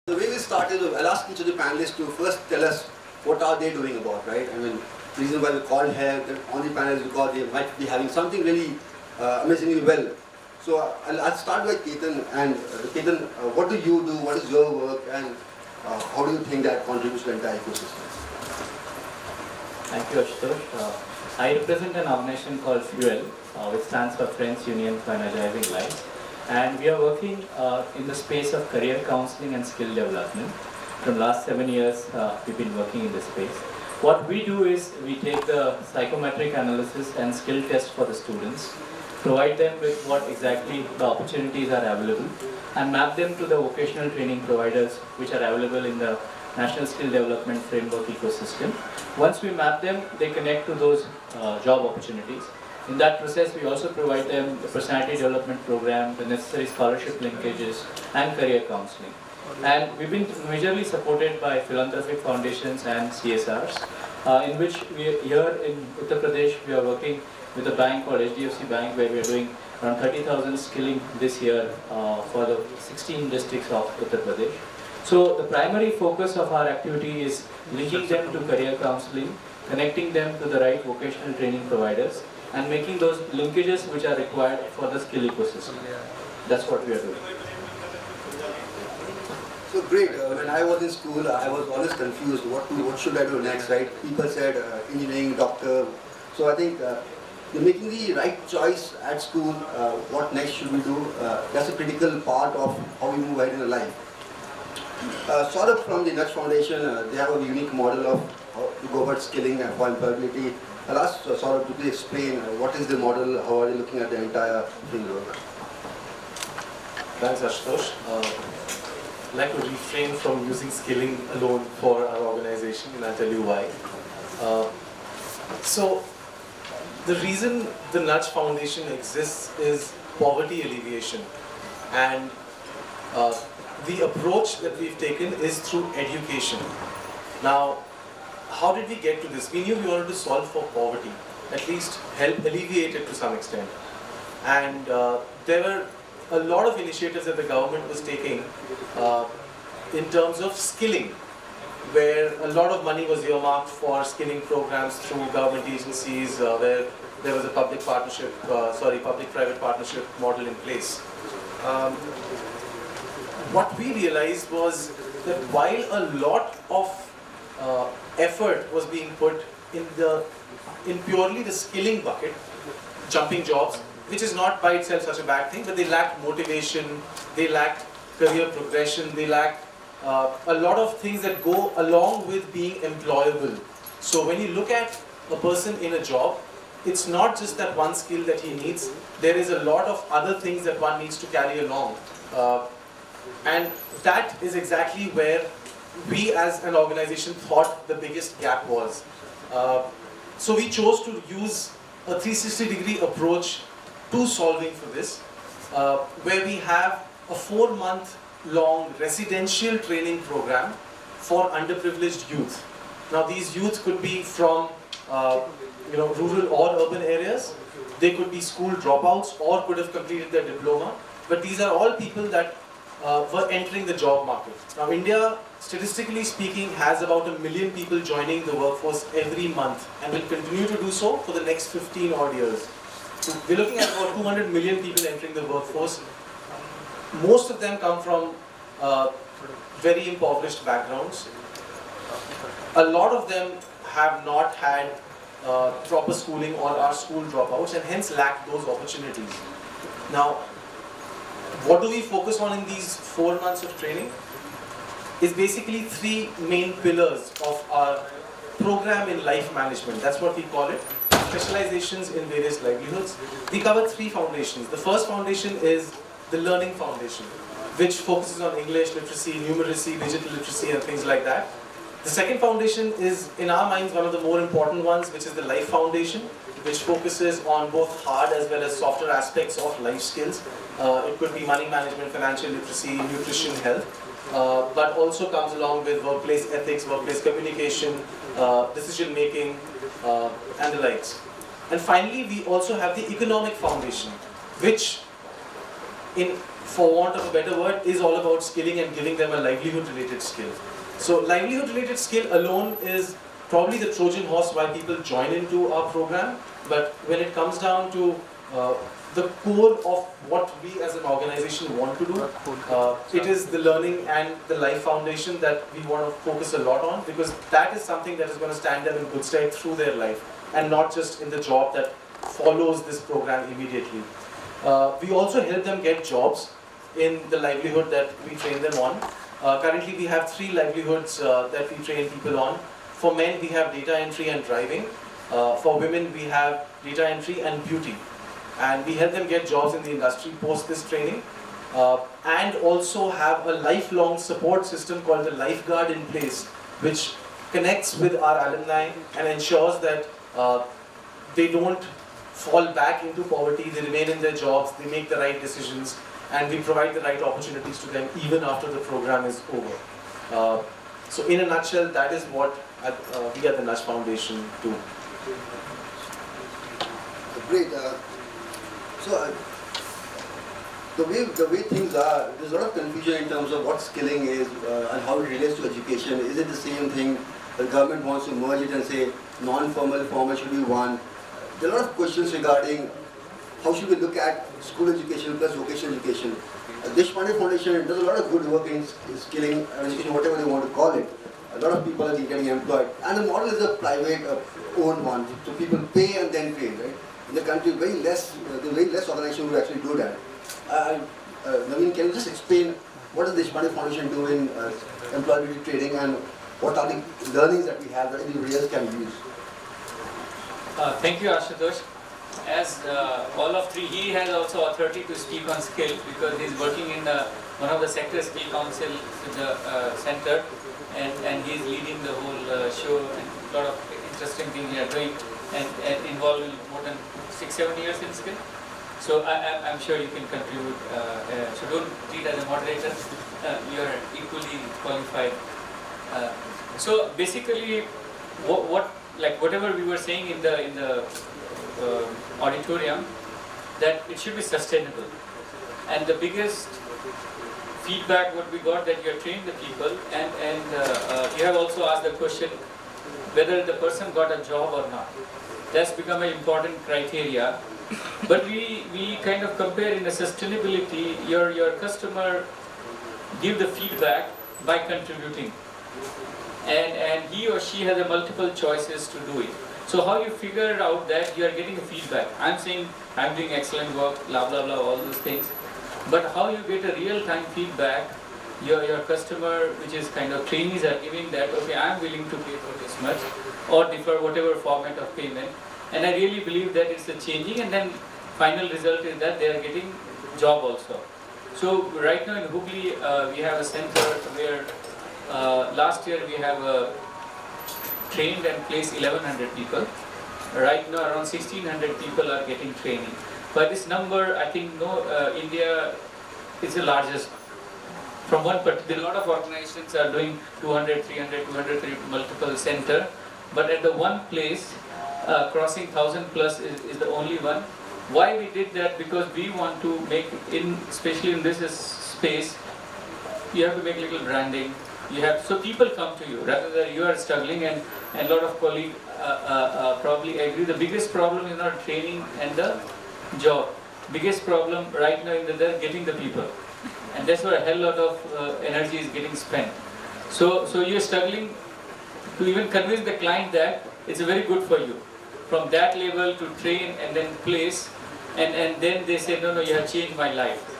The way we started, I'll ask each of the panelists to first tell us what are they doing about, right? I mean, the reason why we called here on the panel is because they might be having something really amazingly well. So I'll start with Ketan. And Ketan, what do you do? What is your work? And how do you think that contributes to the entire ecosystem? Thank you, Ashutosh. I represent an organization called FUEL, which stands for Friends Union for Energizing Lives. And we are working in the space of career counseling and skill development. From last 7 years, we've been working in this space. What we do is we take the psychometric analysis and skill test for the students, provide them with what exactly the opportunities are available, and map them to the vocational training providers which are available in the National Skill Development Framework ecosystem. Once we map them, they connect to those job opportunities. In that process, we also provide them the personality development program, the necessary scholarship linkages, and career counseling. And we've been majorly supported by philanthropic foundations and CSRs, in which here in Uttar Pradesh, we are working with a bank called HDFC Bank, where we are doing around 30,000 skilling this year for the 16 districts of Uttar Pradesh. So the primary focus of our activity is linking them to career counseling, connecting them to the right vocational training providers, and making those linkages which are required for the skill ecosystem. That's what we are doing. So great. When I was in school, I was always confused. What should I do next, right? People said engineering, doctor. So I think you're making the right choice at school. What next should we do? That's a critical part of how we move ahead in life. Saurabh from the Nudge Foundation, they have a unique model of how to go about skilling and for employability. I'll ask Saurabh to please explain what is the model, how are you looking at the entire framework? Thanks, Ashutosh. I'd like to refrain from using skilling alone for our organization, and I'll tell you why. So, the reason the Nudge Foundation exists is poverty alleviation, and the approach that we've taken is through education. Now, how did we get to this? We knew we wanted to solve for poverty, at least help alleviate it to some extent. And there were a lot of initiatives that the government was taking in terms of skilling, where a lot of money was earmarked for skilling programs through government agencies, where there was a public-private partnership model in place. What we realized was that while a lot of effort was being put in purely the skilling bucket, jumping jobs, which is not by itself such a bad thing, but they lacked motivation, they lacked career progression, they lacked a lot of things that go along with being employable. So when you look at a person in a job, it's not just that one skill that he needs, there is a lot of other things that one needs to carry along. And that is exactly where we as an organization thought the biggest gap was. So we chose to use a 360-degree approach to solving for this, where we have a 4-month-long residential training program for underprivileged youth. Now these youth could be from rural or urban areas. They could be school dropouts or could have completed their diploma. But these are all people that were entering the job market. Now India, statistically speaking, has about 1 million people joining the workforce every month and will continue to do so for the next 15 odd years. So we're looking at about 200 million people entering the workforce. Most of them come from very impoverished backgrounds. A lot of them have not had proper schooling or are school dropouts and hence lack those opportunities. Now, what do we focus on in these 4 months of training? Is basically 3 main pillars of our program in life management. That's what we call it. Specializations in various livelihoods. We cover 3 foundations. The first foundation is the Learning Foundation, which focuses on English literacy, numeracy, digital literacy, and things like that. The second foundation is, in our minds, one of the more important ones, which is the Life Foundation, which focuses on both hard as well as softer aspects of life skills. It could be money management, financial literacy, nutrition, health, but also comes along with workplace ethics, workplace communication, decision making, and the likes. And finally, we also have the Economic Foundation, which in for want of a better word, is all about skilling and giving them a livelihood related skill. So livelihood related skill alone is probably the Trojan horse why people join into our program, but when it comes down to the core of what we as an organization want to do, it is the learning and the life foundation that we want to focus a lot on, because that is something that is going to stand them in good stead through their life and not just in the job that follows this program immediately. We also help them get jobs in the livelihood that we train them on. Currently we have 3 livelihoods that we train people on. For men we have data entry and driving. For women we have data entry and beauty. And we help them get jobs in the industry post this training. And also have a lifelong support system called the Lifeguard in place, which connects with our alumni and ensures that they don't fall back into poverty, they remain in their jobs, they make the right decisions, and we provide the right opportunities to them even after the program is over. So in a nutshell, that is what we at the Nudge Foundation do. Great. The way things are, there's a lot of confusion in terms of what skilling is and how it relates to education. Is it the same thing? The government wants to merge it and say non-formal, formal should be one. There are a lot of questions regarding how should we look at school education plus vocational education. Deshpande Foundation does a lot of good work in skilling education, whatever they want to call it. A lot of people are getting employed, and the model is a private owned one, so people pay and then train, right? In the country, there's very less organizations who actually do that. Naveen, can you just explain what does Deshpande Foundation do in employability training, and what are the learnings that we have that anybody else can use? Thank you, Ashutosh. As all of 3, he has also authority to speak on skill because he is working in one of the sector skill council with the center, and he is leading the whole show, and a lot of interesting things we are doing, and involved in more than 6-7 years in skill. So I'm sure you can contribute. So don't treat as a moderator. You are equally qualified. So basically, whatever we were saying in the auditorium, that it should be sustainable. And the biggest feedback what we got, that you are training the people, and you have also asked the question whether the person got a job or not. That's become an important criteria. But we kind of compare in the sustainability, your customer give the feedback by contributing. And he or she has a multiple choices to do it. So how you figure out that you are getting a feedback? I'm saying I'm doing excellent work, blah blah blah, all those things. But how you get a real-time feedback? Your customer, which is kind of trainees, are giving that, okay, I'm willing to pay for this much, or defer whatever format of payment. And I really believe that it's a changing, and then final result is that they are getting job also. So right now in Hubli, we have a center where last year we have trained and placed 1100 people. Right now around 1600 people are getting training. But this number, I think India is the largest. From one particular, a lot of organizations are doing 200, 300, 230 multiple center. But at the one place, crossing 1000 plus is the only one. Why we did that? Because we want to make, especially in this space, you have to make little branding. So people come to you rather than you are struggling, and a lot of colleagues probably agree. The biggest problem is not training and the job. Biggest problem right now is that they're getting the people, and that's where a hell lot of energy is getting spent. So you're struggling to even convince the client that it's very good for you. From that level to train and then place, and then they say, no, you have changed my life.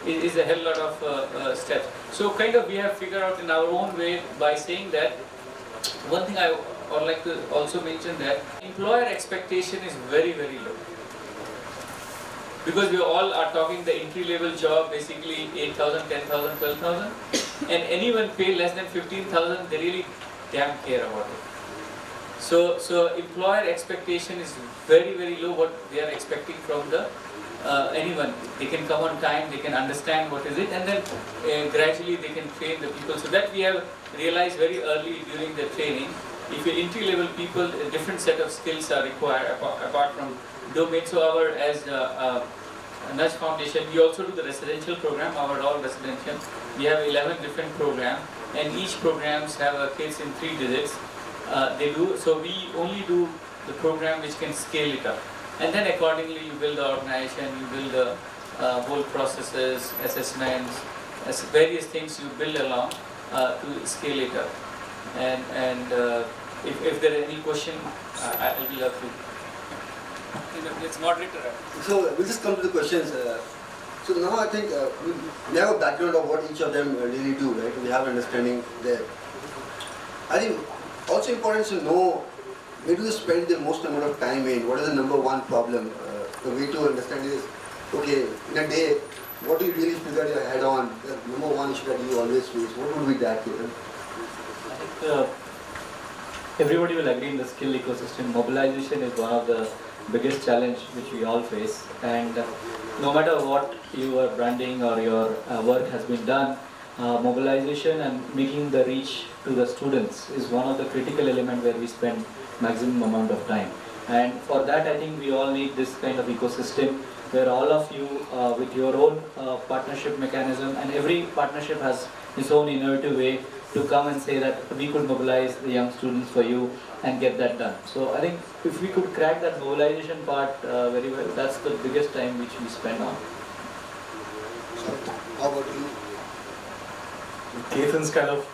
It is a hell lot of steps. So kind of we have figured out in our own way by saying that. One thing I would like to also mention, that employer expectation is very, very low. Because we all are talking the entry level job, basically 8,000, 10,000, 12,000, and anyone pay less than 15,000, they really damn care about it. So employer expectation is very, very low, what they are expecting from the anyone. They can come on time, they can understand what is it, and then gradually they can train the people. So that we have realized very early during the training. If you're entry level people, a different set of skills are required apart from domain. So our, as Nudge Foundation, we also do the residential program, our all residential. We have 11 different programs, and each programs have kids in 3 digits. So we only do the program which can scale it up. And then accordingly you build the organization, you build the whole processes, assessments, various things you build along to scale it up. And if there are any question, I will love to. It's moderator. So we'll just come to the questions. So now I think we have a background of what each of them really do, right? We have an understanding there. I think also important to know where do you spend the most amount of time in? What is the number one problem? The way to understand is, okay, in a day, what do you really figure your head on? The number one issue that you always face, what would be that? I think everybody will agree in the skill ecosystem. Mobilization is one of the biggest challenge which we all face, and no matter what your branding or your work has been done, mobilization and making the reach to the students is one of the critical element where we spend maximum amount of time. And for that I think we all need this kind of ecosystem where all of you with your own partnership mechanism, and every partnership has its own innovative way to come and say that we could mobilize the young students for you and get that done. So I think if we could crack that mobilization part very well, that's the biggest time which we spend on. So how about you? Keithan's kind of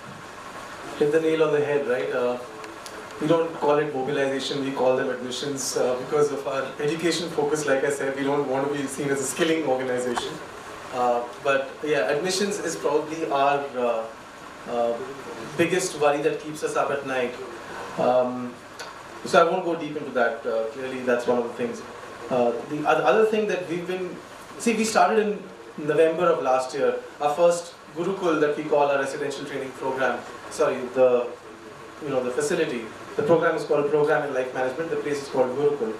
hit the nail on the head, right? We don't call it mobilization, we call them admissions because of our education focus. Like I said, we don't want to be seen as a skilling organization. But yeah, admissions is probably our biggest worry that keeps us up at night. So I won't go deep into that. Clearly, that's one of the things. The other thing that we've been, we started in November of last year. Our first Gurukul that we call our residential training program. Sorry, the facility. The program is called Program in Life Management. The place is called Gurukul.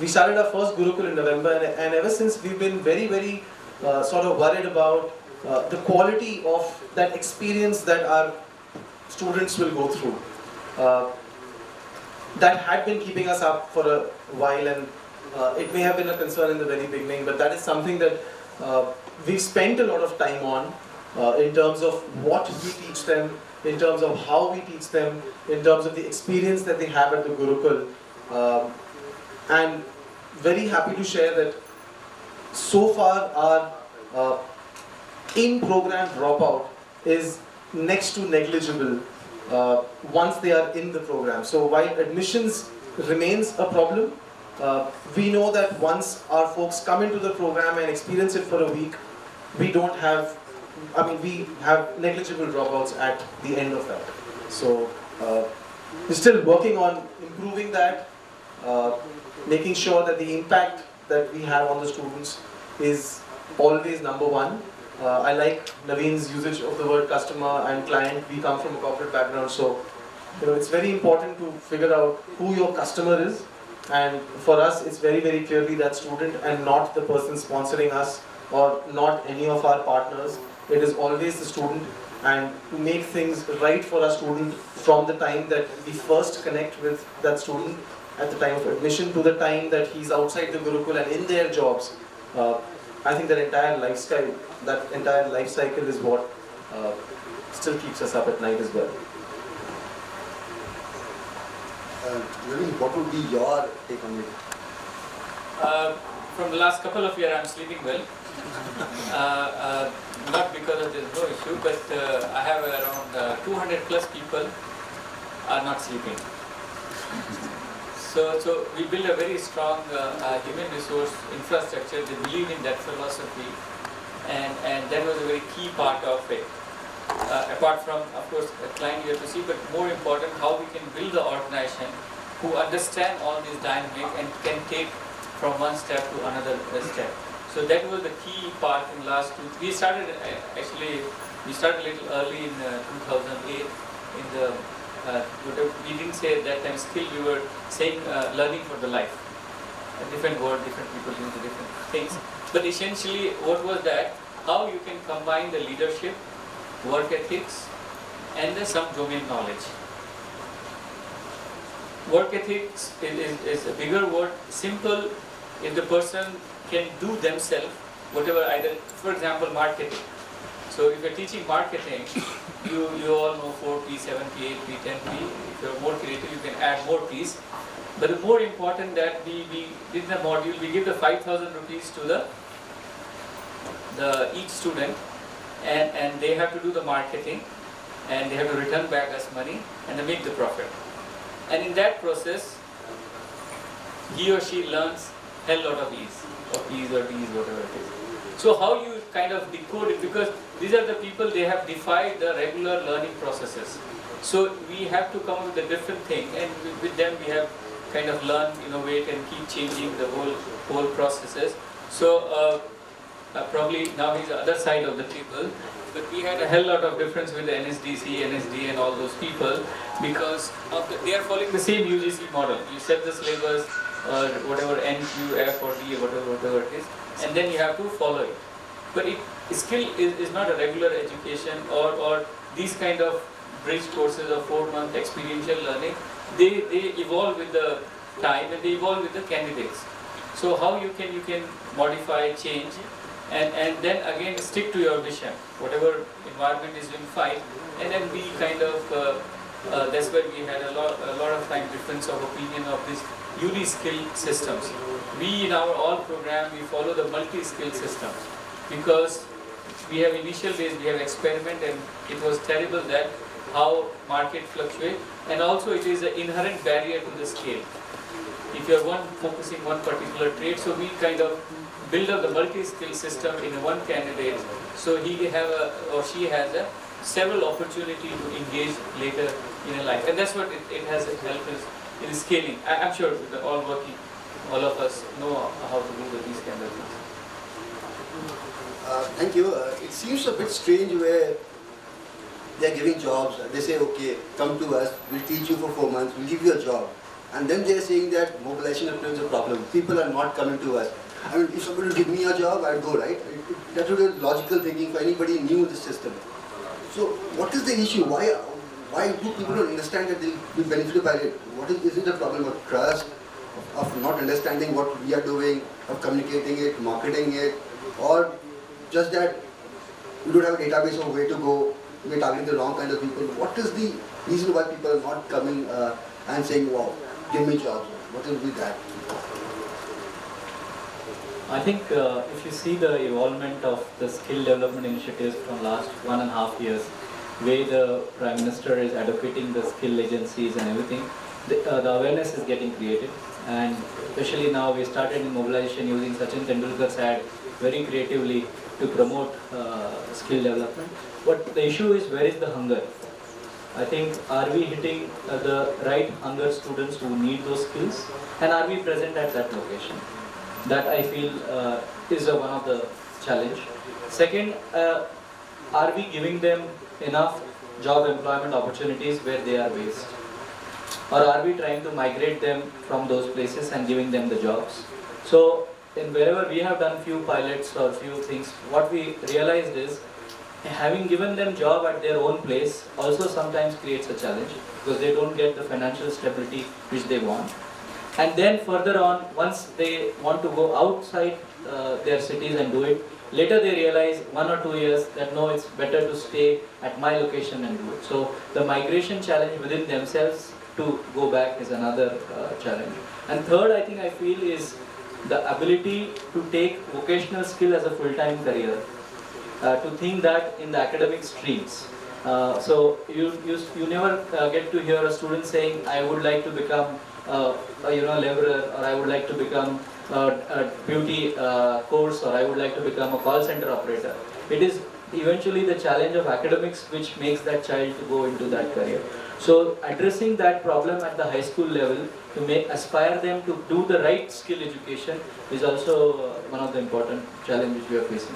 We started our first Gurukul in November, and ever since we've been very, very sort of worried about the quality of that experience that our students will go through. That had been keeping us up for a while, and it may have been a concern in the very beginning, but that is something that we've spent a lot of time on in terms of what we teach them, in terms of how we teach them, in terms of the experience that they have at the Gurukul. And very happy to share that so far our in-program dropout is next to negligible once they are in the program. So while admissions remains a problem, we know that once our folks come into the program and experience it for a week, we have negligible dropouts at the end of that. So we're still working on improving that, making sure that the impact that we have on the students is always number one. I like Naveen's usage of the word customer and client. We come from a corporate background, so it's very important to figure out who your customer is. And for us, it's very, very clearly that student and not the person sponsoring us or not any of our partners. It is always the student, and to make things right for our student from the time that we first connect with that student at the time of admission to the time that he's outside the Gurukul and in their jobs. I think that entire life cycle is what still keeps us up at night as well. Naveen, what would be your take on it? From the last couple of years, I'm sleeping well. Not because of there's no issue, but I have around 200 plus people are not sleeping. So we build a very strong human resource infrastructure. They believe in that philosophy, and that was a very key part of it. Apart from, of course, the client you have to see, but more important, how we can build the organization who understand all these dynamics and can take from one step to another step. So that was the key part in last two. We started a little early in 2008 in the. We didn't say at that time skill, we were saying learning for the life. A different word, different people doing the different things. But essentially, what was that? How you can combine the leadership, work ethics, and some domain knowledge. Work ethics is a bigger word. Simple, if the person can do themselves, whatever, either, for example, marketing. So if you're teaching marketing, you all know 4P, 7P, 8P, 10P. If you're more creative, you can add more Ps. But the more important that we in the module, we give the 5,000 rupees to the each student, and they have to do the marketing, and they have to return back us money and they make the profit. And in that process, he or she learns hell lot of E's, or P's or D's, whatever it is. So how you kind of decode it, because these are the people, they have defied the regular learning processes. So we have to come up with a different thing, and with them we have kind of learn, innovate, and keep changing the whole processes. So probably now he's the other side of the table, but we had a hell lot of difference with the NSDC, NSD, and all those people, because they are following the same UGC model. You set the syllabus, or whatever N, Q, F, or D, whatever it is, and then you have to follow it. But skill is not a regular education, or these kind of bridge courses of 4-month experiential learning. They evolve with the time, and they evolve with the candidates. So how you can modify, change, and then again stick to your vision. Whatever environment is doing fine, and then we kind of that's where we had a lot of time difference of opinion of this uni-skill systems. We in our all program, we follow the multi-skill system, because we have initial days, we have experiment, and it was terrible that how market fluctuate, and also it is an inherent barrier to the scale. If you are focusing one particular trade, so we kind of build up the multi-skill system in one candidate, so he have or she has several opportunity to engage later in a life, and that's what it has helped us in scaling. I'm sure all of us know how to do these kind of things. Thank you. It seems a bit strange where they are giving jobs. They say, okay, come to us, we'll teach you for 4 months, we'll give you a job. And then they are saying that mobilization is a problem. People are not coming to us. I mean, if somebody will give me a job, I'd go, right? That would be logical thinking for anybody new in the system. So, what is the issue? Why do people don't understand that they'll be benefited by it? Is it a problem of trust, of not understanding what we are doing, of communicating it, marketing it, or just that we don't have a database of where to go, we're targeting the wrong kind of people? What is the reason why people are not coming and saying, wow, give me jobs? What will be that? I think if you see the evolvement of the skill development initiatives from last 1.5 years, where the Prime Minister is advocating the skill agencies and everything, the awareness is getting created, and especially now we started in mobilization using Sachin Tendulkar's ad very creatively to promote skill development. But the issue is, where is the hunger? I think, are we hitting the right hunger students who need those skills, and are we present at that location? That I feel is one of the challenge. Second, are we giving them enough job employment opportunities where they are based? Or are we trying to migrate them from those places and giving them the jobs? So, wherever we have done few pilots or few things, what we realized is, having given them job at their own place also sometimes creates a challenge, because they don't get the financial stability which they want. And then further on, once they want to go outside their cities and do it, later they realize 1 or 2 years that no, it's better to stay at my location and do it. So the migration challenge within themselves to go back is another challenge. And third, I think I feel, is the ability to take vocational skill as a full-time career, to think that in the academic streams. So you never get to hear a student saying, I would like to become a laborer, or I would like to become a beauty course, or I would like to become a call center operator. It is eventually the challenge of academics which makes that child to go into that career. So addressing that problem at the high school level to aspire them to do the right skill education is also one of the important challenges we are facing.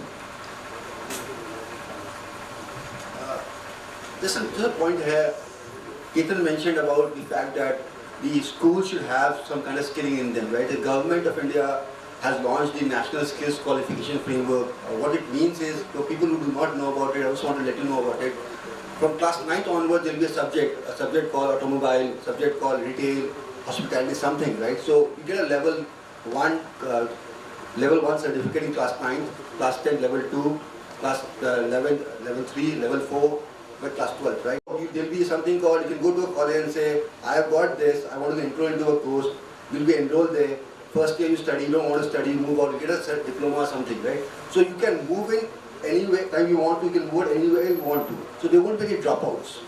Just a point here, Ketan mentioned about the fact that the schools should have some kind of skilling in them, right? The government of India has launched the National Skills Qualification Framework. What it means is, for people who do not know about it, I just want to let you know about it. From class 9th onwards, there will be a subject called automobile, subject called retail, hospitality, something, right? So you get a level 1 level 1 certificate in class 9, class 10 level 2, class 11, level 3, level 4, but class 12, right? There'll be something called, you can go to a college and say, I have got this, I want to enroll into a course, you'll be enrolled there. First year you study, you don't want to study, you move out, you get a diploma or something, right? So you can move in any way, time you want to, you can move it anywhere you want to. So there won't be any dropouts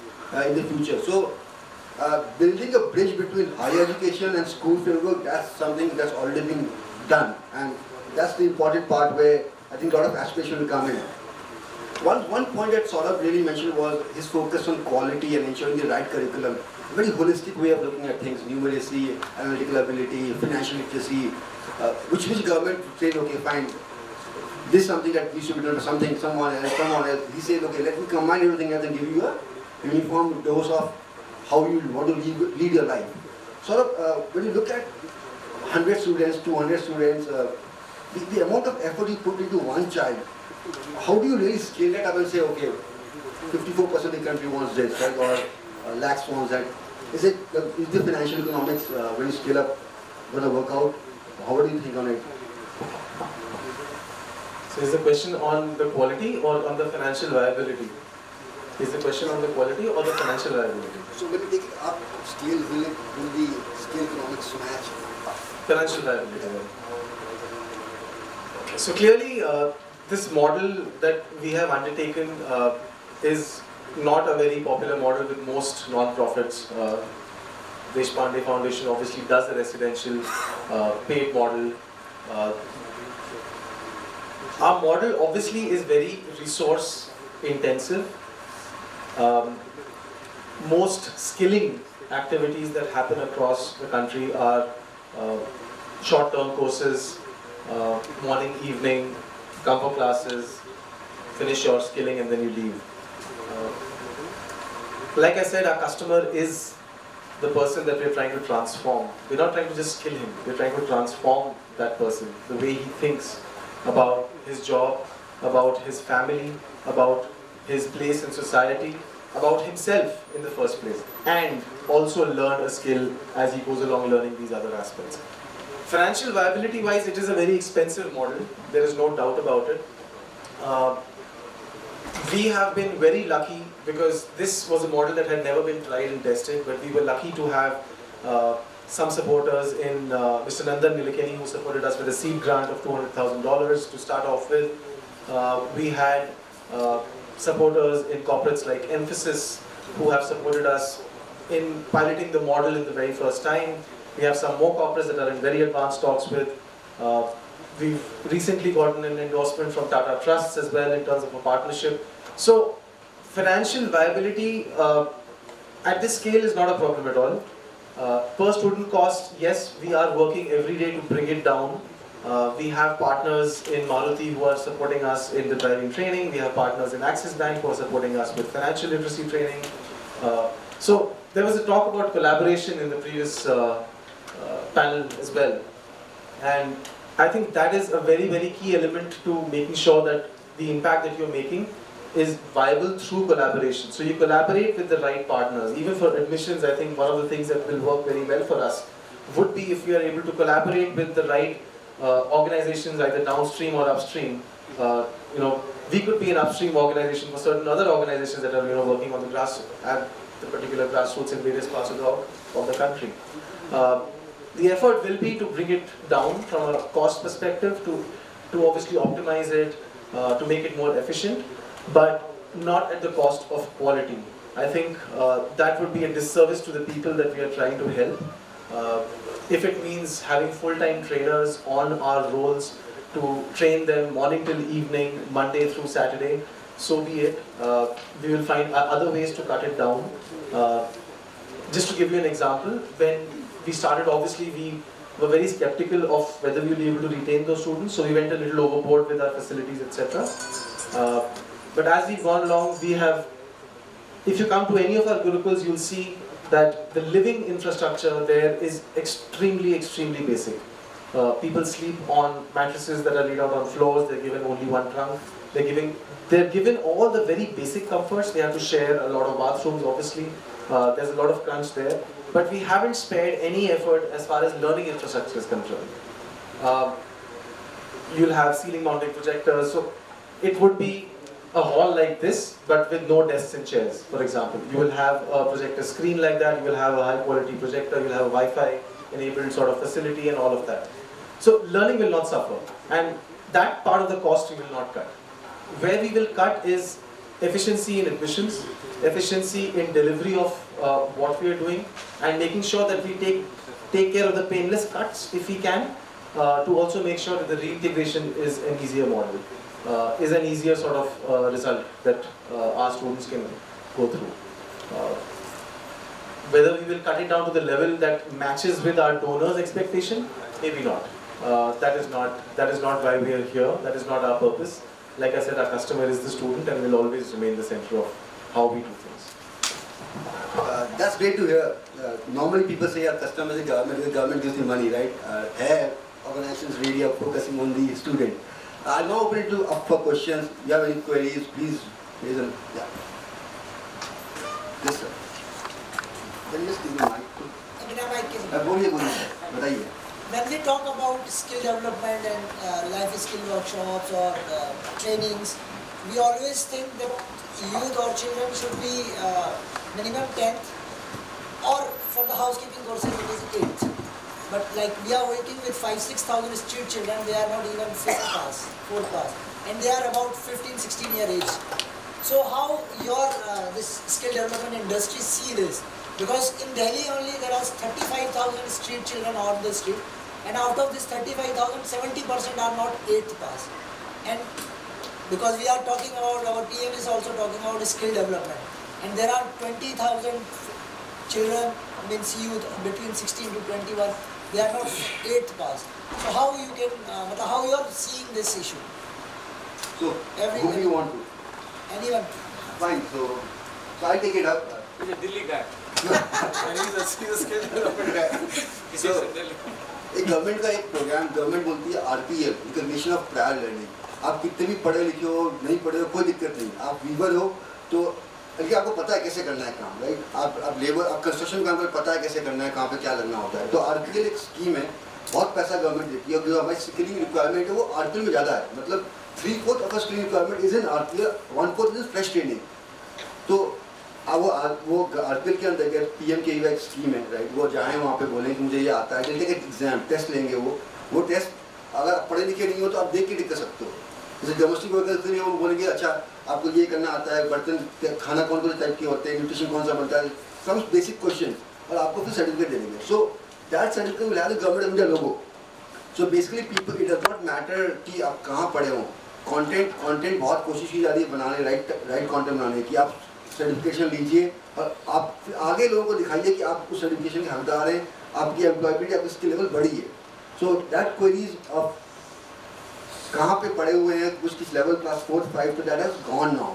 in the future. So building a bridge between higher education and school fieldwork, that's something that's already been done. And that's the important part where I think a lot of aspiration will come in. One point that Saurabh really mentioned was his focus on quality and ensuring the right curriculum. A very holistic way of looking at things, numeracy, analytical ability, financial literacy, which government said, okay, fine, this is something that we should be doing for something, someone else. He said, okay, let me combine everything else and give you a uniform dose of how you want to lead your life. When you look at 100 students, 200 students, the amount of effort you put into one child, how do you really scale that up and say, okay, 54% of the country wants this, right, or lakhs wants that? Is the financial economics, when you scale up, going to work out? How do you think on it? So is the question on the quality or on the financial viability? Is the question on the quality or the financial viability? So when you take it up scale, will the scale economics match? Financial viability. So clearly, this model that we have undertaken is not a very popular model with most non-profits. Deshpande Foundation obviously does a residential paid model. Our model obviously is very resource intensive. Most skilling activities that happen across the country are short-term courses, morning, evening, come for classes, finish your skilling and then you leave. Like I said, our customer is the person that we're trying to transform. We're not trying to just skill him, we're trying to transform that person, the way he thinks about his job, about his family, about his place in society, about himself in the first place, and also learn a skill as he goes along learning these other aspects. Financial viability wise, it is a very expensive model, there is no doubt about it. We have been very lucky because this was a model that had never been tried and tested, but we were lucky to have some supporters in Mr. Nandan Nilekani, who supported us with a seed grant of $200,000 to start off with. We had supporters in corporates like Mphasis who have supported us in piloting the model in the very first time. We have some more corporates that are in very advanced talks with. We've recently gotten an endorsement from Tata Trusts as well in terms of a partnership. So financial viability at this scale is not a problem at all. Per student cost, yes, we are working every day to bring it down. We have partners in Maruti who are supporting us in the driving training. We have partners in Axis Bank who are supporting us with financial literacy training. So there was a talk about collaboration in the previous panel as well. And I think that is a very, very key element to making sure that the impact that you're making is viable through collaboration. So you collaborate with the right partners. Even for admissions, I think one of the things that will work very well for us would be if we are able to collaborate with the right organizations, either downstream or upstream. We could be an upstream organization for certain other organizations that are working on the particular grassroots in various parts of the country. The effort will be to bring it down from a cost perspective to obviously optimize it, to make it more efficient, but not at the cost of quality. I think that would be a disservice to the people that we are trying to help. If it means having full-time trainers on our roles to train them morning till evening, Monday through Saturday, so be it. We will find other ways to cut it down. Just to give you an example, when we started, obviously we were very skeptical of whether we will be able to retain those students, so we went a little overboard with our facilities, etc. But as we've gone along, we have, if you come to any of our Gurukuls, you'll see that the living infrastructure there is extremely, extremely basic. People sleep on mattresses that are laid out on floors, they're given only one trunk, they're given all the very basic comforts. They have to share a lot of bathrooms, obviously, there's a lot of crunch there. But we haven't spared any effort as far as learning infrastructure is concerned. you'll have ceiling mounted projectors. So it would be a hall like this, but with no desks and chairs, for example. You will have a projector screen like that, you will have a high quality projector, you'll have a Wi-Fi enabled sort of facility and all of that. So learning will not suffer, and that part of the cost we will not cut. Where we will cut is efficiency in admissions, efficiency in delivery of what we are doing, and making sure that we take care of the painless cuts if we can, to also make sure that the reintegration is an easier model, is an easier sort of result that our students can go through. Whether we will cut it down to the level that matches with our donors' expectation, maybe not. That is not why we are here. That is not our purpose. Like I said, our customer is the student and will always remain the center of how we do things. That's great to hear. Normally people say our customer is the government gives the money, right? Here, organizations really are focusing on the student. I'll now open it up for questions. If you have any queries, please raise them. Yeah. Yes, sir. Then just give me mic. बोलिए बताइए. When we talk about skill development and life skill workshops or trainings, we always think that youth or children should be minimum 10th, or for the housekeeping courses it is 8th. But like we are working with 5,000-6,000 street children, they are not even 5th pass, 4th pass, and they are about 15-16 year age. So how your this skill development industry see this? Because in Delhi only there are 35,000 street children on the street, and out of this 35,000, 70% are not 8th pass. And because we are talking about, our PM is also talking about skill development, and there are 20,000 children, means youth between 16 to 21, they are not 8th pass. So how you can, how you are seeing this issue? So, who do you want to? Anyone? Fine. So I'll take it up. He's a Delhi guy. And he's a skill development guy. He's So, in Delhi. एक government का एक programme government बोलती है RPL, recognition of prior learning. आप कितने भी पढ़े लिखे हो, नहीं पढ़े हो, कोई दिक्कत नहीं. आप वीवर हो तो क्योंकि आपको पता है कैसे करना है काम, राइट? आप लेबर, आप कंस्ट्रक्शन काम कर पता है कैसे करना है, कहाँ पे क्या लगना होता है. तो आरपीएल एक स्कीम है, बहुत पैसा गवर्नमेंट देती है, और जो हमारी स्किलिंग रिक्वायरमेंट है वो आरपीएल में ज़्यादा है. मतलब 3/4 of skilling requirement is in RPL, 1/4 is fresh training. तो वो आरपीएल के अंदर पीएम के एक स्कीम है, राइट? वो जाएँ वहाँ पे बोलें कि मुझे ये आता है, जल्दी एग्जाम टेस्ट लेंगे. वो टेस्ट अगर आप पढ़े लिखे नहीं हो तो आप देख के टिक कर सकते हो. जैसे डोमेस्टिक वर्कर्स के लिए वो बोलेंगे अच्छा आपको ये करना आता है, बर्तन खाना कौन कौन से टाइप के होते हैं, न्यूट्रिशन कौन सा बनता है, सम बेसिक क्वेश्चन, और आपको फिर सर्टिफिकेट दे देंगे. So that certificate will have the government of India logo. So basically people, it does not matter कि आप कहाँ पढ़े हो. कंटेंट बहुत कोशिश की जा रही है बनाने, राइट कंटेंट बनाने की. आप सर्टिफिकेशन लीजिए और आप आगे लोगों को दिखाइए कि आप उस सर्टिफिकेशन के हकदार हैं, आपकी एम्प्लॉयबिलिटी, आपकी स्किल लेवल बढ़ी है. सो दैट क्वेरीज ऑफ कहाँ पे पढ़े हुए हैं, किस लेवल, क्लास 4, 5, तो that has gone now.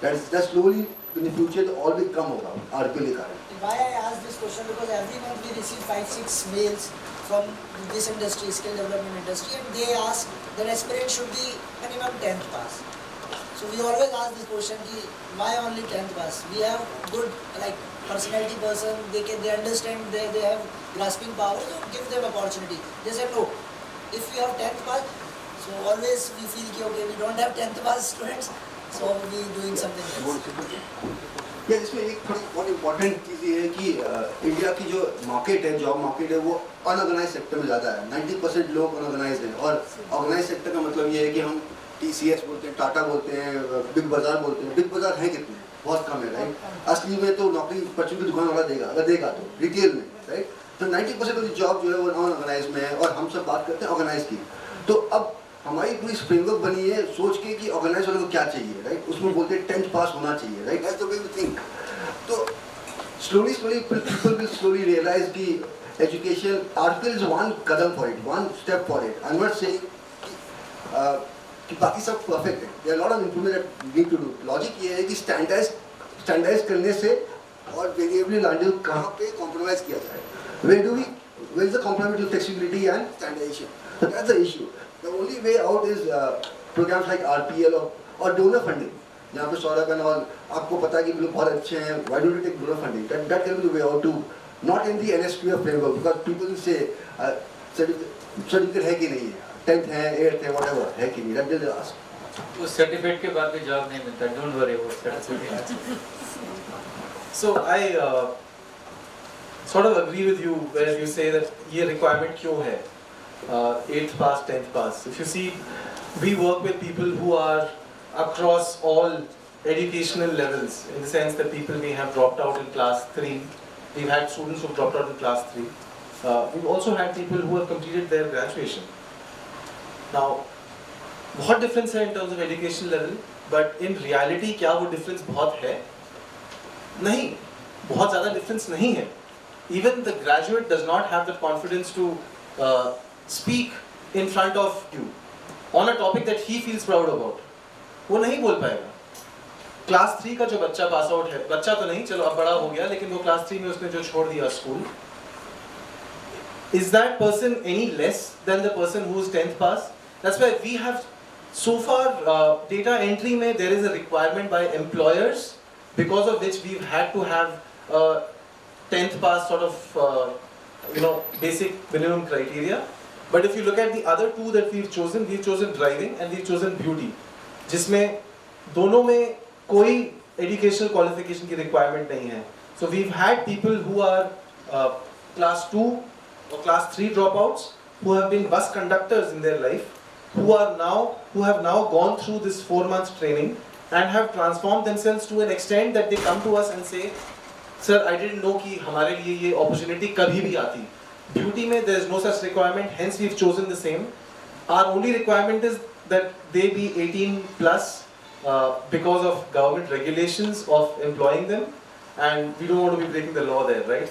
That slowly in the future all will come होगा आरपीएल के कारण. Why I ask this question, because every month we receive 5-6 mails from this industry, skill development industry, and they ask that aspirant should be minimum 10th pass. So we always ask this question, why only 10th pass? We have good like personality person, they understand, they have grasping power, so give them opportunity. They say no, if we have 10th pass, so always we feel कि okay, we don't have 10th pass students, so we doing something else. या इसमें एक थोड़ी बहुत important चीज़ ये है कि India की जो मार्केट है, जॉब मार्केट है, वो अनऑर्गेनाइज सेक्टर में ज़्यादा है. 90% लोग अनऑर्गेनाइज हैं, और ऑर्गेनाइज सेक्टर का मतलब ये है कि हम TCS बोलते हैं, टाटा बोलते हैं, बिग बाजार बोलते हैं. बिग बाजार है कितने? बहुत कम है, राइट? असली में तो नौकरी परचून की दुकान वाला देगा, अगर देगा तो रिटेल में, राइट? तो 90% ऑफ जॉब जो है वो अनऑर्गेनाइज में है, और हम सब बात करते हैं ऑर्गेनाइज की. तो अब हमारी पूरी फ्रेमवर्क बनी है सोच के कि ऑर्गेनाइज वाले को क्या चाहिए, राइट? उसमें बोलते हैं 10th पास होना चाहिए, right? That's the way we think. तो slowly people will slowly realise कि एजुकेशन, आरपीएल इज वन कदम for it, one step for it. I am not saying कि बाकी सब परफेक्ट है. There are lot of improvement that we need to do. Logic ये है कि standardise करने से और वेरिएबल लैंग्वेज कहाँ पे कॉम्प्रोमाइज किया जाए. Where is the compromise to flexibility and standardization. That's the issue. The only way out is programs like RPL or donor funding. जहाँ पे सौरभ and all आपको पता है कि लोग बहुत अच्छे हैं. Why don't you take donor funding? That can be the way out too. Not in the NSQF framework, because people will say certificate है कि नहीं है. 10th है, 8th है, whatever है कि नहीं, that they'll ask. उस सर्टिफिकेट के बाद भी जॉब नहीं मिलता, डोंट वरी वो certificate. So I sort of agree with you where you say that ये requirement क्यों है 8th pass 10th pass. If you see, we work with people who are across all educational levels, in the sense that people may have dropped out in class 3. We've had students who dropped out in class 3. We've also had people who have completed their graduation. Now, बहुत difference है in terms of education level, but in reality क्या वो difference बहुत है? नहीं, बहुत ज़्यादा difference नहीं है. Even the graduate does not have the confidence to speak in front of you on a topic that he feels proud about. वो नहीं बोल पाएगा. क्लास 3 का जो बच्चा पास आउट है, बच्चा तो नहीं, चलो अब बड़ा हो गया, लेकिन वो क्लास 3 में उसने जो छोड़ दिया school, is that person any less than the person who is 10th pass? That's why we have so far data entry में there is a requirement by employers, because of which we've had to have 10th pass sort of basic minimum criteria. But if you look at the other two that we've chosen driving and we've chosen beauty, जिसमें दोनों में कोई educational qualification की requirement नहीं है. So we've had people who are class 2 or class 3 dropouts who have been bus conductors in their life, who have now gone through this 4 months training and have transformed themselves to an extent that they come to us and say, sir, I didn't know कि हमारे लिए ये opportunity कभी भी आती. Beauty में there is no such requirement, hence we've chosen the same. Our only requirement is that they be 18 plus because of government regulations of employing them, and we don't want to be breaking the law there, right?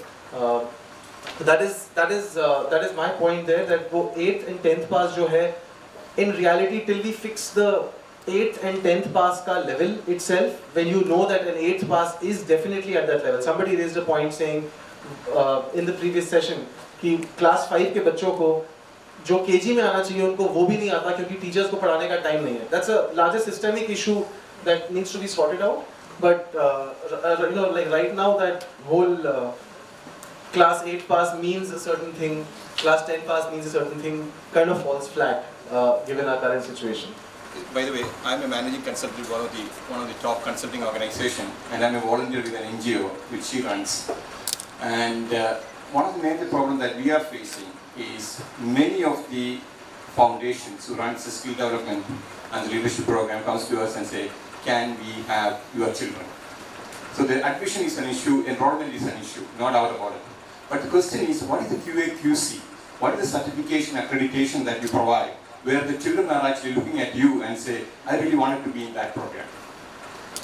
That is my point there, that वो 8th and 10th pass जो है, in reality till we fix the 8th and 10th pass ka level itself, when you know that an 8th pass is definitely at that level. Somebody raised a point saying in the previous session कि class 5 के बच्चों को जो KG में आना चाहिए उनको वो भी नहीं आता क्योंकि teachers को पढ़ाने का time नहीं है. That's a larger systemic issue that needs to be sorted out. But like right now that whole class 8 pass means a certain thing, class 10 pass means a certain thing, kind of falls flat given our current situation. By the way, I'm a managing consultant of one of the top consulting organization, and I'm a volunteer with an NGO which she runs. And one of the major problems that we are facing is many of the foundations who runs the skill development and the leadership program comes to us and say, can we have your children? So the admission is an issue, enrollment is an issue, not out about it. But the question is, what is the QA/QC? What is the certification accreditation that you provide, where the children are actually looking at you and say, I really wanted to be in that program.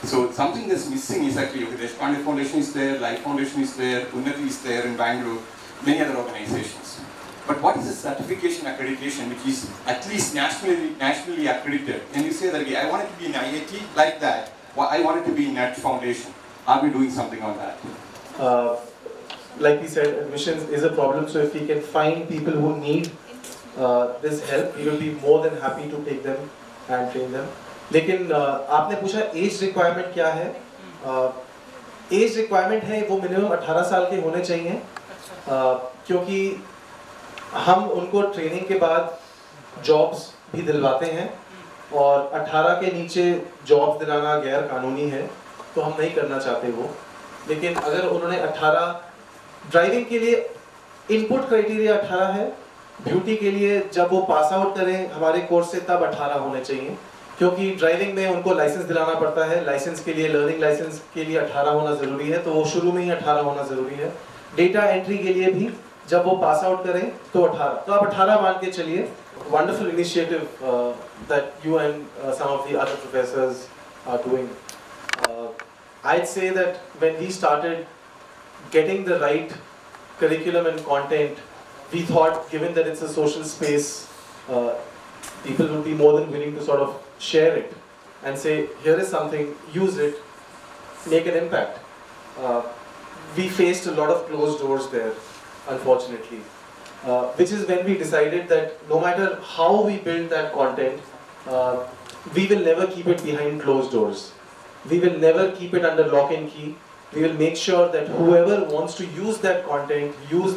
So something that's missing is actually, okay, the Deshpande Foundation is there, Life Foundation is there, Unnati is there in Bangalore, many other organizations. But what is the certification accreditation which is at least nationally accredited? And you say that, okay, I wanted to be in IIT like that, I wanted to be in that foundation. Are we doing something on that? Like we said, admissions is a problem, so if we can find people who need this help, we will be more than happy to take them and train them. लेकिन आपने पूछा as requirement क्या है? As requirement है वो minimum 18 साल के होने चाहिए, क्योंकि हम उनको ट्रेनिंग के बाद जॉब्स भी दिलवाते हैं और 18 के नीचे जॉब्स दिलाना गैर कानूनी है, तो हम नहीं करना चाहते वो. लेकिन अगर उन्होंने 18, ड्राइविंग के लिए इनपुट क्राइटेरिया 18 है, ब्यूटी के लिए जब वो पास आउट करें हमारे कोर्स से तब 18 होने चाहिए, क्योंकि ड्राइविंग में उनको लाइसेंस दिलाना पड़ता है. लाइसेंस के लिए, लर्निंग लाइसेंस के लिए 18 होना ज़रूरी है, तो वो शुरू में ही 18 होना ज़रूरी है. डेटा एंट्री के लिए भी जब वो पास आउट करें तो 18, तो आप 18 मान के चलिए. Wonderful initiative that you and some of the other professors are doing. I'd say that when we started getting the right curriculum and content, we thought, given that it's a social space, people would be more than willing to sort of share it and say, here is something, use it, make an impact. We faced a lot of closed doors there, unfortunately, which is when we decided that no matter how we build that content, we will never keep it behind closed doors. We will never keep it under lock and key. We will make sure that whoever wants to use that content, use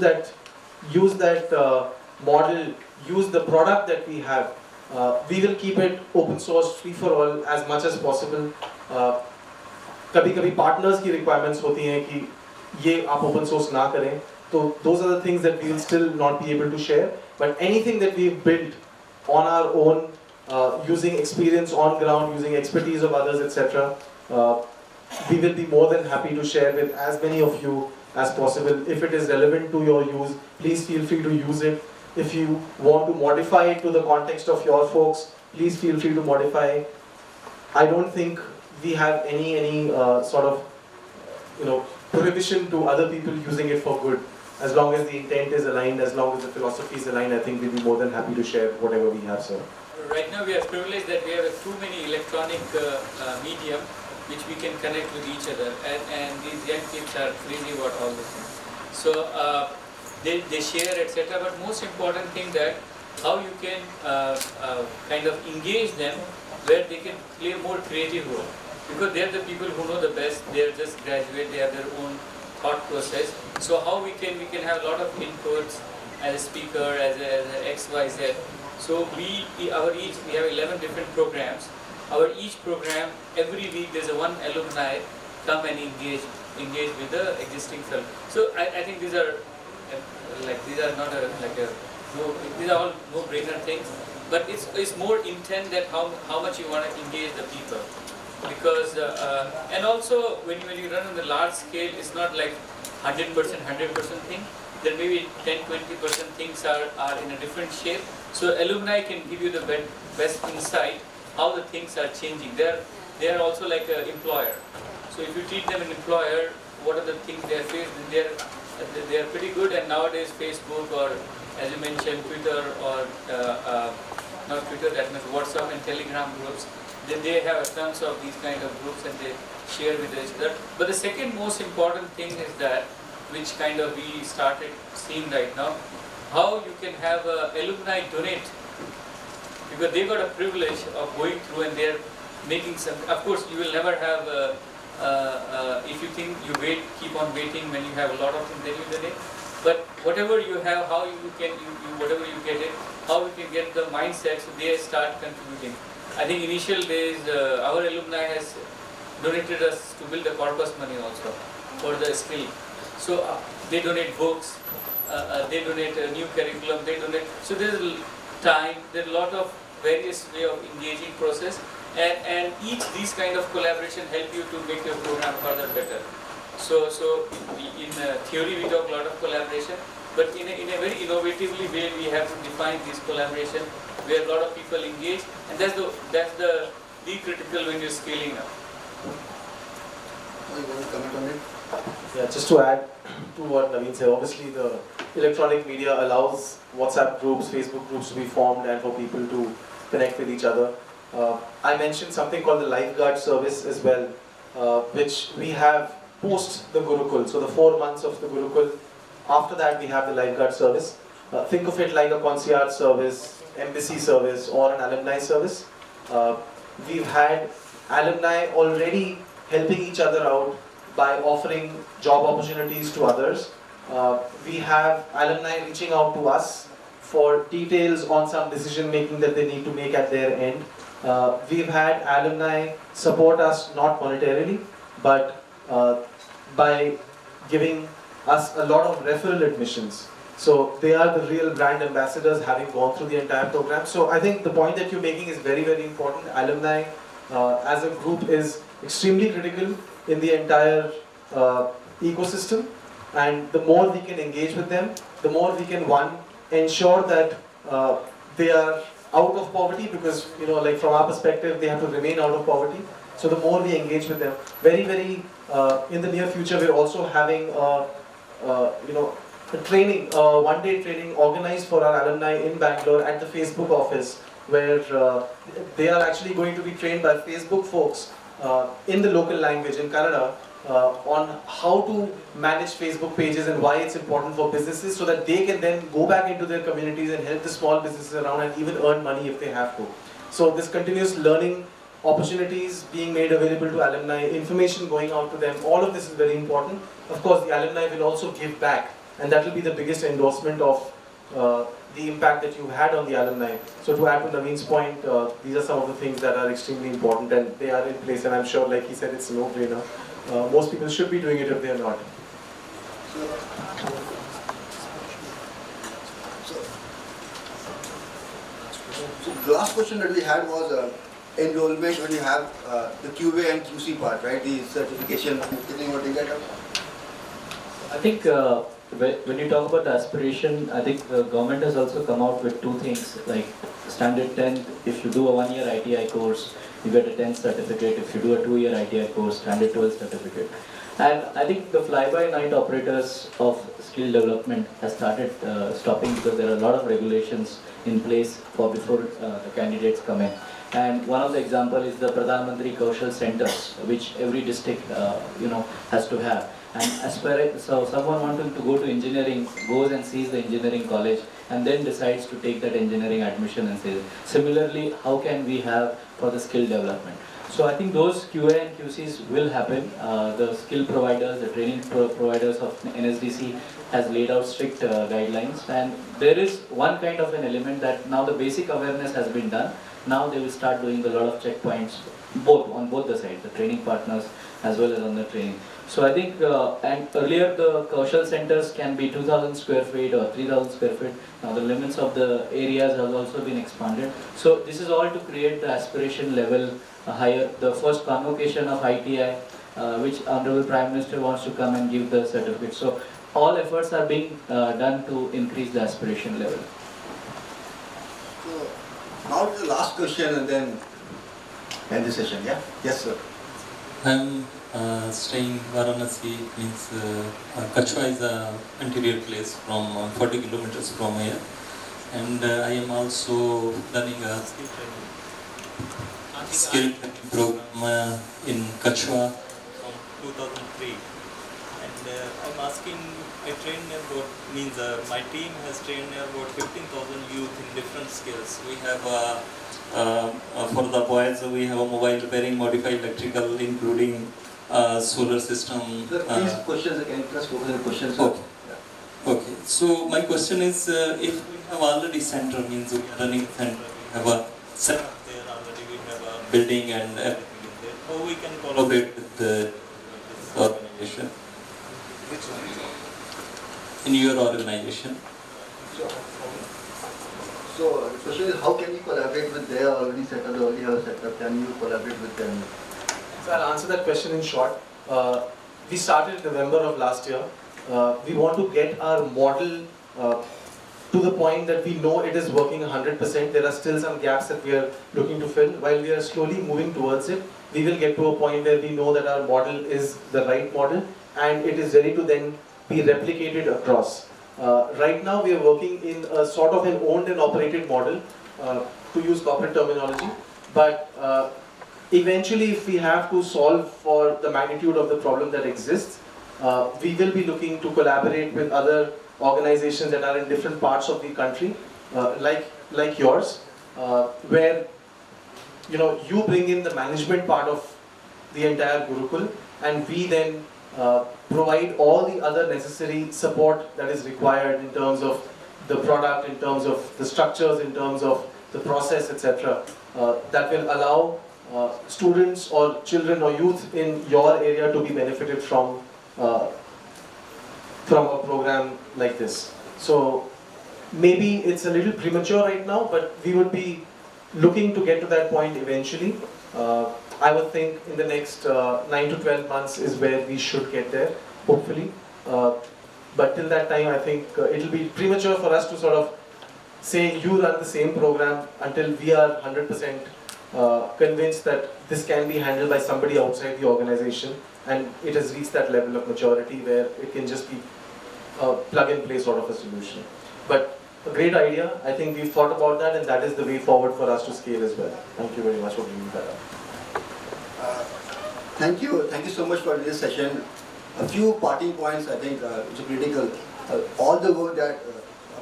that model use the product that we have. We will keep it open source, free for all as much as possible. कभी-कभी partners की requirements होती हैं कि ये आप open source ना करें, तो those are the things that we will still not be able to share. But anything that we've built on our own, using experience on ground, using expertise of others, etc., we will be more than happy to share with as many of you as possible. If it is relevant to your use, please feel free to use it. If you want to modify it to the context of your folks, please feel free to modify. I don't think we have any sort of prohibition to other people using it for good. As long as the intent is aligned, as long as the philosophy is aligned, I think we'll be more than happy to share whatever we have, sir. Right now we are privileged that we have too many electronic medium which we can connect with each other, and these young kids are crazy about all this things. So they share, etc. But most important thing that how you can kind of engage them where they can play more creative role, because they are the people who know the best. They are just graduate. They have their own thought process. So how we can have a lot of inputs as a speaker, as a XYZ. So we have 11 different programs. Our each program, every week there's one alumni come and engage with the existing film. So I think these are not these are all no-brainer things, but it's more intent that how much you want to engage the people, because and also when you run on the large scale, it's not like 100% thing. There may be 10-20% things are in a different shape. So alumni can give you the best insight how the things are changing. They are also like an employer. So if you treat them an employer, what are the things they are faced? They are pretty good. And nowadays Facebook, or as you mentioned Twitter, or not Twitter, that means WhatsApp and Telegram groups, they have tons of these kind of groups and they share with each other. But the second most important thing is that, which kind of we started seeing right now, how you can have alumni donate, because they got a privilege of going through and they're making some. Of course, you will never have. If you think you keep on waiting when you have a lot of things, then you donate. But whatever you have, how you can, whatever you get it, how you can get the mindset, so they start contributing. I think initial days, our alumni has donated us to build the corpus money also for the skill. So they donate books, they donate a new curriculum, they donate. So there's time, there's a lot of various way of engaging process, and each these kind of collaboration help you to make your program further better. So in theory we talk a lot of collaboration, but in a very innovatively way we have to define this collaboration where a lot of people engage, and that's the critical when you're scaling up. You want to comment on it? Yeah, just to add to what Naveen said, obviously the electronic media allows WhatsApp groups, Facebook groups to be formed and for people to connect with each other. I mentioned something called the lifeguard service as well, which we have post the Gurukul, so the 4 months of the Gurukul. After that we have the lifeguard service. Think of it like a concierge service, embassy service, or an alumni service. We've had alumni already helping each other out by offering job opportunities to others. We have alumni reaching out to us for details on some decision making that they need to make at their end. We've had alumni support us not monetarily, but by giving us a lot of referral admissions. So they are the real brand ambassadors, having gone through the entire program. So I think the point that you're making is very, very important. Alumni as a group is extremely critical in the entire ecosystem, and the more we can engage with them, the more we can, one, ensure that they are out of poverty, because like from our perspective they have to remain out of poverty. So the more we engage with them, very in the near future we're also having a training, one-day training organized for our alumni in Bangalore at the Facebook office, where they are actually going to be trained by Facebook folks in the local language, in Kannada, on how to manage Facebook pages and why it's important for businesses, so that they can then go back into their communities and help the small businesses around and even earn money if they have to. So this continuous learning opportunities being made available to alumni, information going out to them, all of this is very important. Of course, the alumni will also give back, and that will be the biggest endorsement of the impact that you had on the alumni. So to add to Naveen's point, these are some of the things that are extremely important and they are in place, and I'm sure, like he said, it's a no-brainer. Most people should be doing it if they are not. So the last question that we had was enrollment when you have the QA and QC part, right? The certification, getting what you get out. I think when you talk about the aspiration, I think the government has also come out with two things, like standard 10, if you do a 1-year ITI course, you get a 10th certificate. If you do a 2-year ITI course, standard 12 certificate. And I think the fly-by-night operators of skill development has started stopping because there are a lot of regulations in place for before the candidates come in. And one of the example is the Pradhan Mantri Kaushal centers, which every district has to have. And so someone wanting to go to engineering goes and sees the engineering college and then decides to take that engineering admission and says, similarly, how can we have for the skill development? So I think those QA and QCs will happen. The skill providers, the training providers of NSDC has laid out strict guidelines, and there is one kind of an element that now the basic awareness has been done. Now they will start doing a lot of checkpoints, on both the sides, the training partners as well as on the training. So I think, and earlier the Kaushal centers can be 2,000 square feet or 3,000 square feet. Now the limits of the areas have also been expanded. So this is all to create the aspiration level higher. The first convocation of ITI, which Honorable Prime Minister wants to come and give the certificate. So all efforts are being done to increase the aspiration level. So now to the last question and then end the session, yeah? Yes, sir. I'm staying Varanasi, means Kachwa is an interior place from 40 kilometers from here, and I am also running a skill training program in Kachwa from 2003. And I'm asking, I trained about, means my team has trained about 15,000 youth in different skills. We have for the boys, we have a mobile repairing, modified electrical, including solar system. Sir, please questions again, just focus on the questions. Okay. Yeah. Okay. So my question is, if we have already center, means we are running center, we have a setup there already, we have a building and everything is there. How we can collaborate with this organization? Which one? In your organization. So the question is, how can you collaborate with their already set up, the already have set up? Can you collaborate with them? So I'll answer that question in short. We started in November of last year. We want to get our model to the point that we know it is working 100%. There are still some gaps that we are looking to fill. While we are slowly moving towards it, we will get to a point where we know that our model is the right model and it is ready to then be replicated across. Right now we are working in a sort of an owned and operated model, to use corporate terminology, but eventually if we have to solve for the magnitude of the problem that exists, we will be looking to collaborate with other organizations that are in different parts of the country, like yours, where you bring in the management part of the entire Gurukul, and we then provide all the other necessary support that is required in terms of the product, in terms of the structures, in terms of the process, etc. That will allow students or children or youth in your area to be benefited from a program like this. So maybe it's a little premature right now, but we would be looking to get to that point eventually. I would think in the next 9 to 12 months is where we should get there, hopefully. But till that time, I think it will be premature for us to sort of say you run the same program until we are 100% convinced that this can be handled by somebody outside the organization and it has reached that level of maturity where it can just be a plug-and-play sort of a solution. But a great idea. I think we've thought about that and that is the way forward for us to scale as well. Thank you very much for bringing that up. Thank you so much for this session. A few parting points I think which are critical. All the work that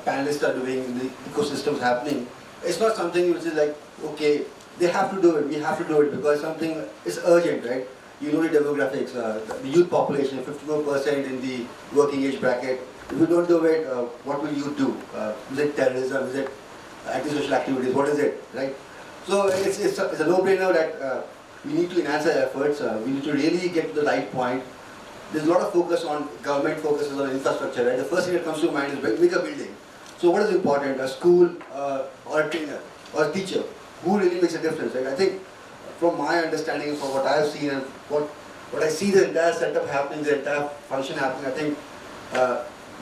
panelists are doing in the ecosystems happening, it's not something which is like, okay, they have to do it, we have to do it because something is urgent, right? You know the demographics, the youth population, 54% in the working age bracket, If you don't do it, what will you do? Is it terrorism? Is it antisocial activities? What is it, right? So it's a no-brainer that we need to enhance our efforts. We need to really get to the right point. There's a lot of focus on, government focuses on infrastructure, right? The first thing that comes to mind is bigger building. So what is important? A school or a trainer or a teacher? Who really makes a difference, right? I think from my understanding, from what I've seen and what I see the entire setup happening, the entire function happening, I think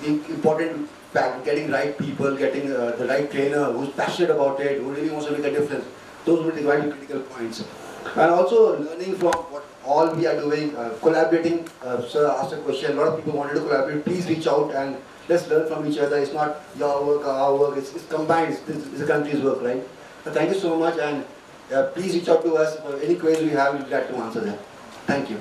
the important fact, getting right people, getting the right trainer who's passionate about it, who really wants to make a difference, those will be the very critical points. And also learning from what all we are doing, collaborating. Sir asked a question, a lot of people wanted to collaborate. Please reach out and let's learn from each other. It's not your work or our work, it's combined, it's the country's work, right? So thank you so much, and please reach out to us for any queries we have, we'll be glad to answer them. Thank you.